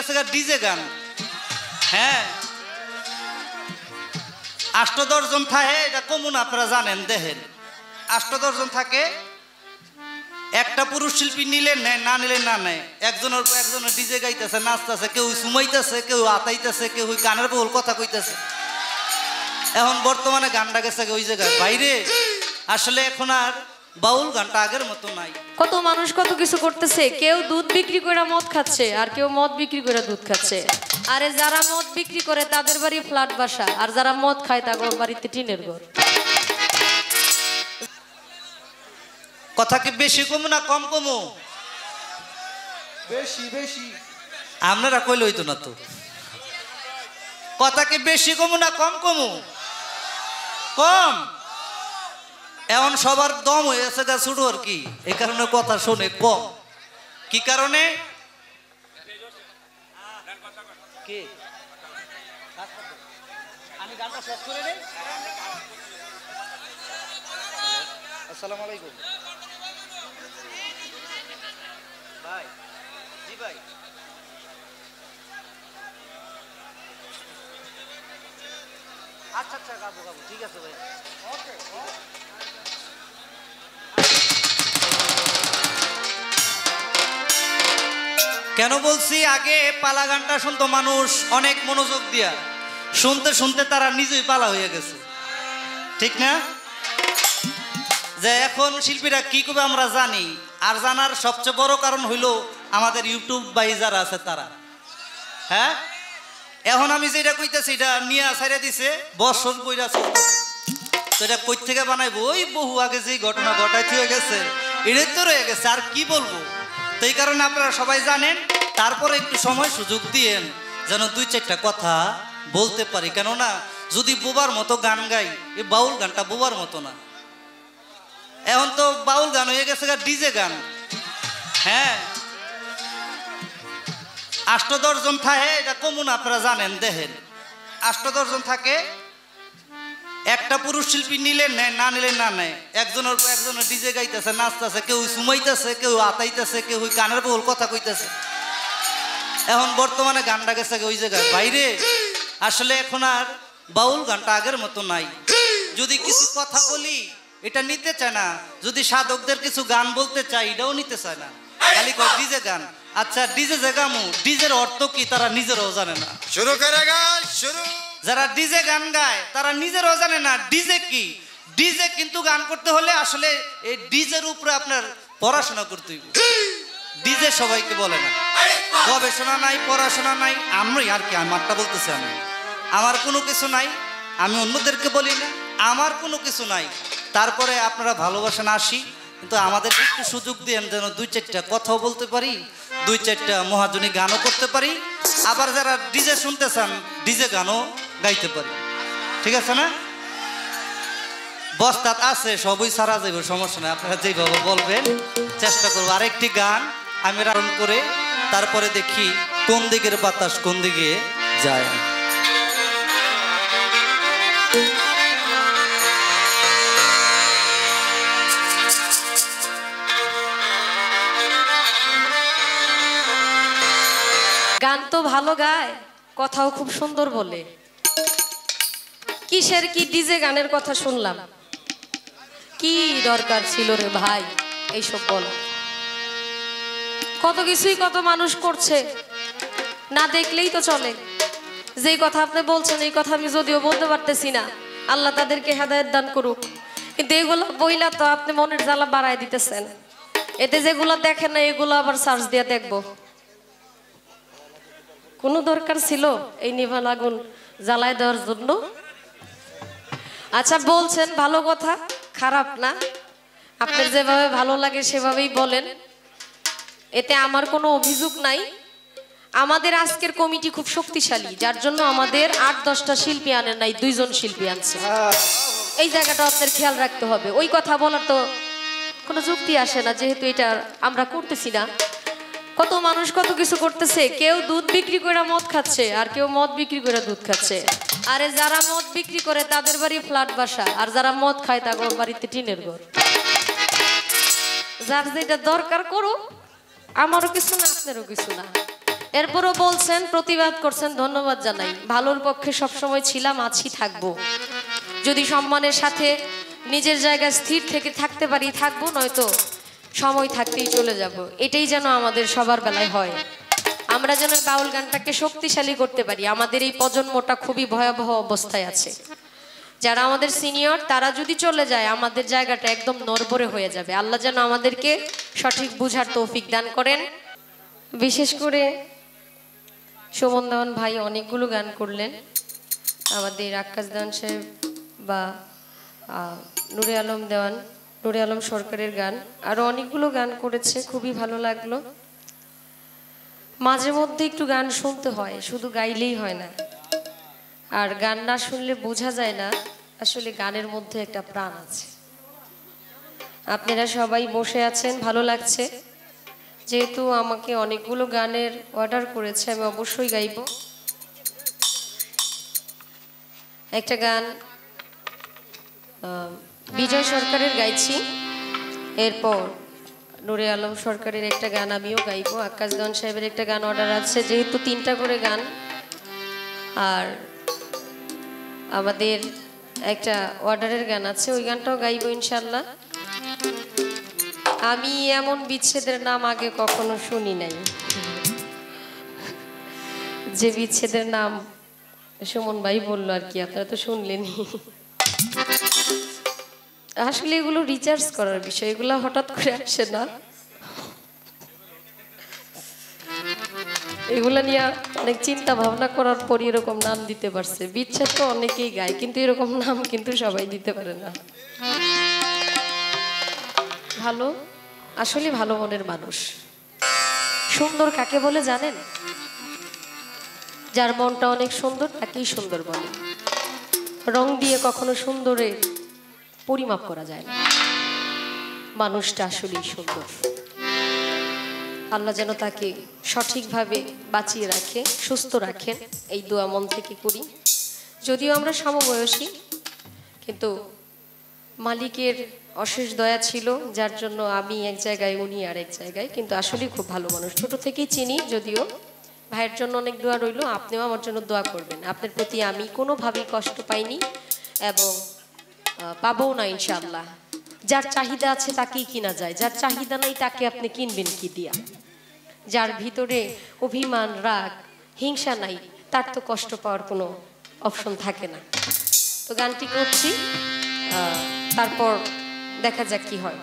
গেছে ডিজে গান। হ্যাঁ, ৮-১০ জন থাকে, এটা কমন আপনারা জানেন। দেখেন ৮-১০ জন থাকে, একটা পুরুষ শিল্পী নিলে নেয়, না নিলে না নেয়। একজনের পর একজনের ডিজে গাইতেছে, নাচতেছে, কেউ সুমাইতেছে, কেউ আতাইতেছে, কেউ গানের বহুল কথা কইতেছে। এখন বর্তমানে গানটা গেছে ওই জায়গায় বাইরে। আসলে এখন আর বাউল গানটা আগের মতো নাই। কত মানুষ কত কিছু করতেছে, কেউ দুধ বিক্রি করে মদ খাচ্ছে, আর কেউ মদ বিক্রি করে দুধ খাচ্ছে। আরে যারা মদ বিক্রি করে তাদের বাড়ি ফ্ল্যাট বাসা, আর যারা মদ খায় তাদের বাড়িতে টিনের ঘর। কথা কি বেশি কমু না কম কমু? বেশি বেশি। আপনারা কইলে হইতো না তো। কথা কি বেশি কমু না কম কমু? কম। এখন সবার দম হয়ে গেছে গা শুরু আর কি, এই কারণে কথা শুনে কম। কি কারণে? আমি গানটা শেষ করে নেই। আসসালামু আলাইকুম ভাই। জি ভাই, আচ্ছা আচ্ছা, গাবো গাবো, ঠিক আছে ভাই। কেন বলছি, আগে পালা গানটা শুনতো মানুষ অনেক মনোযোগ দিয়া, শুনতে শুনতে তারা নিজেই পালা হয়ে গেছে, ঠিক না? যে এখন শিল্পীরা কি করবে আমরা জানি, আর জানার সবচেয়ে বড় কারণ হইল আমাদের ইউটিউব বাই যারা আছে তারা। হ্যাঁ, এখন আমি যেটা কইতেছি এটা নিয়ে ছাইড়া দিছে, বছর বইরা চলতেছে। তো এটা কই থেকে বানাইবো? ওই বহু আগে যে ঘটনা ঘটাই হয়ে গেছে, এটাই তো রয়ে গেছে, আর কি বলবো। তো এই কারণে আপনারা সবাই জানেন, তারপরে একটু সময় সুযোগ দিয়েন যেন ২-৪টা কথা বলতে পারি। কেননা যদি বোবার মতো গান গাই, এই বাউল গানটা বোবার মতো না। এখন তো বাউল গান হয়ে গেছে ডিজে গান। হ্যাঁ, ৮-১০ জন থাকে, এটা কমন আপনারা জানেন। দেখেন ৮-১০ জন থাকে, একটা পুরুষ শিল্পী নিলে নেয়, না নিলে না নেয়। একজনের পর একজনের ডিজে গাইতেছে, নাচতেছে, কেউ সুমাইতেছে, কেউ আতাইতেছে, কেউ গানের বহুল কথা কইতেছে। এখন বর্তমানে গানটা গেছে ওই জায়গায় বাইরে। আসলে এখন আর বাউল গানটা আগের মতো নাই। যদি কিছু কথা বলি এটা নিতে চায় না, যদি সাধকদের কিছু গান বলতে চাই এটাও নিতে চায় না, খালি কয় ডিজে গান। আচ্ছা, ডিজে যে গামু, ডিজের অর্থ কি তারা নিজেরাও জানে না। শুরু করে গান শুরু। যারা ডিজে গান গায় তারা নিজেরাও জানে না ডিজে কি। ডিজে কিন্তু গান করতে হলে আসলে এই ডিজের উপরে আপনার পড়াশোনা করতে হইব। ডিজে সবাইকে বলে না, গবেষণা নাই, পড়াশোনা নাই। আমরাই আর কি, আমারটা বলতেছি, আমি আমার কোনো কিছু নাই, আমি অন্যদেরকে বলি না, আমার কোনো কিছু নাই। তারপরে আপনারা ভালোবাসেন আসি, কিন্তু আমাদের একটু সুযোগ দিন যেন ২-৪টা কথাও বলতে পারি, ২-৪টা মহাজনী গানও করতে পারি। আবার যারা ডিজে শুনতে চান ডিজে গানও গাইতে পারি, ঠিক আছে না? বস্তাত আছে, সবই সারা যাইব, সমস্যা নেই। আপনারা যেভাবে বলবেন চেষ্টা করবো। আরেকটি গান আমি রান করে তারপরে দেখি কোন দিকের বাতাস কোন দিকে যায়। গান তো ভালো গায়, কথাও খুব সুন্দর বলে। কিসের কি ডিজে গানের কথা শুনলাম, কি দরকার ছিল রে ভাই এইসব বলা? কত কিছুই কত মানুষ করছে, না দেখলেই তো চলে। যেই কথা আপনি বলছেন এই কথা আমি যদিও বলতে পারতেছি না, আল্লাহ তাদেরকে হেদায়েত দান করুক, কিন্তু এগুলো বইলা তো আপনি মনের জ্বালা বাড়ায় দিতেছেন। এতে যেগুলো দেখেন না এগুলো আবার সার্চ দিয়ে দেখবো। কোনো দরকার ছিল এই নিভাল আগুন জ্বালায় দেওয়ার জন্য? আচ্ছা, বলছেন ভালো কথা, খারাপ না, আপনার যেভাবে ভালো লাগে সেভাবেই বলেন, এতে আমার কোনো অভিযোগ নাই। আমাদের আজকের কমিটি খুব শক্তিশালী, যার জন্য আমাদের ৮-১০টা শিল্পী আনেন নাই, ২ জন শিল্পী আনছে। এই জায়গাটা আপনাদের খেয়াল রাখতে হবে। ওই কথা বলার তো কোনো যুক্তি আসে না, যেহেতু এটা আমরা করতেছি না। কত মানুষ কত কিছু করতেছে, কেউ দুধ বিক্রি করে মদ খাচ্ছে, আর কেউ মদ বিক্রি করে দুধ খাচ্ছে। আরে যারা মদ বিক্রি করে তাদের বাড়ি ফ্ল্যাট বাসা, আর যারা মদ খায় তাদের বাড়িতে টিনের ঘর। যার যেটা দরকার করুক, আমারও কিছু না, আপনারও কিছু না। এরপরও বলছেন, প্রতিবাদ করছেন, ধন্যবাদ জানাই। ভালোর পক্ষে সবসময় ছিলাম, আছি, থাকবো। যদি সম্মানের সাথে নিজের জায়গায় স্থির থেকে থাকতে পারি থাকবো, নয়তো সময় থাকতেই চলে যাব। এটাই যেন আমাদের সবার বেলায় হয়। আমরা যেন বাউল গানটাকে শক্তিশালী করতে পারি। আমাদের এই প্রজন্মটা খুবই ভয়াবহ অবস্থায় আছে। যারা আমাদের সিনিয়র তারা যদি চলে যায়, আমাদের জায়গাটা একদম নড়বড়ে হয়ে যাবে। আল্লাহ যেন আমাদেরকে সঠিক বুঝার তৌফিক দান করেন। বিশেষ করে সুমন দেওয়ান ভাই অনেকগুলো গান করলেন। আমাদের আক্কাস দেওয়ান সাহেব বা নুরে আলম দেওয়ান, নুরে আলম সরকারের গান, আরও অনেকগুলো গান করেছে, খুবই ভালো লাগলো। মাঝে মধ্যে একটু গান শুনতে হয়, শুধু গাইলেই হয় না। আর গান না শুনলে বোঝা যায় না আসলে গানের মধ্যে একটা প্রাণ আছে। আপনারা সবাই বসে আছেন, ভালো লাগছে। যেহেতু আমাকে অনেকগুলো গানের অর্ডার করেছে, আমি অবশ্যই গাইব। একটা গান বিজয় সরকারের গাইছি, এরপর নুরে আলম সরকারের একটা গান আমিও গাইব, আক্কাস দেওয়ান সাহেবের একটা গান অর্ডার আছে, যেহেতু 3টা করে গান। আর আমাদের একটা অর্ডারের গান আছে, ওই গানটাও গাইব ইনশাল্লাহ। আমি এমন বিচ্ছেদের নাম আগে কখনো শুনি নাই, যে বিচ্ছেদের নাম সুমন ভাই বললো আর কি, আপনারা তো শুনলেনই। আসলে এগুলো রিচার্জ করার বিষয়, এগুলো হঠাৎ করে আসে না। এগুলা নিয়ে অনেক চিন্তা ভাবনা করার পর এরকম নাম দিতে পারছে। বিচ্ছেদ তো অনেকেই গায়, কিন্তু এরকম নাম কিন্তু সবাই দিতে পারে না। ভালো, আসলে ভালো মনের মানুষ। সুন্দর কাকে বলে জানেন? যার মনটা অনেক সুন্দর তাকেই সুন্দর বলে। রং দিয়ে কখনো সুন্দরের পরিমাপ করা যায় না। মানুষটা আসলেই সুন্দর। আল্লাহ যেন তাকে সঠিকভাবে বাঁচিয়ে রাখে, সুস্থ রাখেন, এই দোয়া মন থেকে করি। যদিও আমরা সমবয়সী, কিন্তু মালিকের অশেষ দয়া ছিল, যার জন্য আমি এক জায়গায়, উনি আর এক জায়গায়। কিন্তু আসলেই খুব ভালো মানুষ, ছোট থেকেই চিনি। যদিও ভাইয়ের জন্য অনেক দোয়া রইল, আপনিও আমার জন্য দোয়া করবেন। আপনার প্রতি আমি কোনোভাবেই কষ্ট পাইনি এবং পাবও না ইনশাআল্লাহ। যার চাহিদা আছে তাকেই কিনা যায়, যার চাহিদা নাই তাকে আপনি কিনবেন কি দিয়া? যার ভিতরে অভিমান, রাগ, হিংসা নাই, তার তো কষ্ট পাওয়ার কোনো অপশন থাকে না। তো গানটি করছি, তারপর দেখা যাক কি হয়।